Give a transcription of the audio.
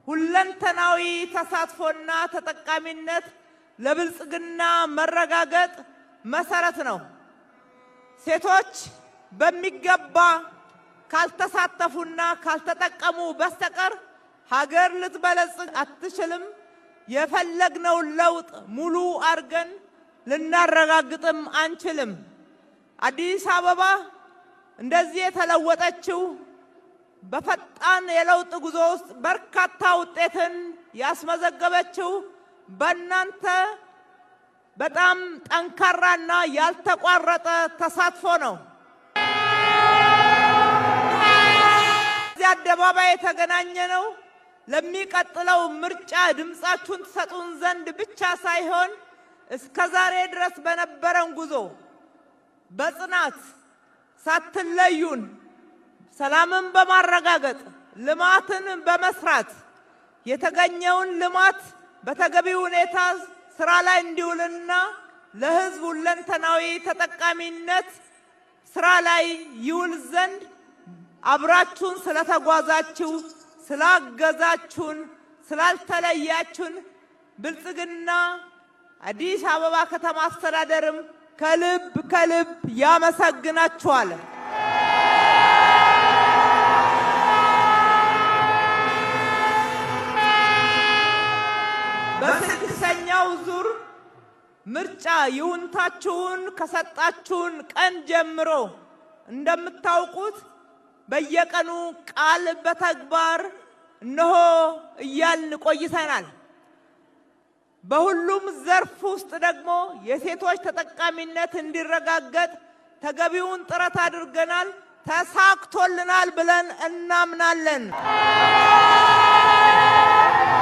ሁለንተናዊ ተሳትፎና ተጠቃሚነት ለብልጽግና መረጋገጥ መሰረት ነው። ሴቶች በሚገባ ካልተሳተፉና ካልተጠቀሙ በስተቀር ሀገር ልትበለጽግ አትችልም። የፈለግነው ለውጥ ሙሉ አርገን ልናረጋግጥም አንችልም። አዲስ አበባ እንደዚህ የተለወጠችው በፈጣን የለውጥ ጉዞ ውስጥ በርካታ ውጤትን ያስመዘገበችው በእናንተ በጣም ጠንካራና ያልተቋረጠ ተሳትፎ ነው። እዚህ አደባባይ የተገናኘነው ለሚቀጥለው ምርጫ ድምጻችሁን ትሰጡን ዘንድ ብቻ ሳይሆን እስከዛሬ ድረስ በነበረን ጉዞ በጽናት ሳትለዩን ሰላምን በማረጋገጥ ልማትን በመስራት የተገኘውን ልማት በተገቢው ሁኔታ ስራ ላይ እንዲውልና ለሕዝብ ሁለንተናዊ ተጠቃሚነት ስራ ላይ ይውል ዘንድ አብራችሁን ስለተጓዛችሁ፣ ስላገዛችሁን፣ ስላልተለያችሁን ብልጽግና አዲስ አበባ ከተማ አስተዳደርም ከልብ ያመሰግናችኋል። በስድስተኛው ዙር ምርጫ ይሁንታችሁን ከሰጣችሁን ቀን ጀምሮ እንደምታውቁት በየቀኑ ቃል በተግባር እነሆ እያልን ቆይተናል። በሁሉም ዘርፍ ውስጥ ደግሞ የሴቶች ተጠቃሚነት እንዲረጋገጥ ተገቢውን ጥረት አድርገናል። ተሳክቶልናል ብለን እናምናለን።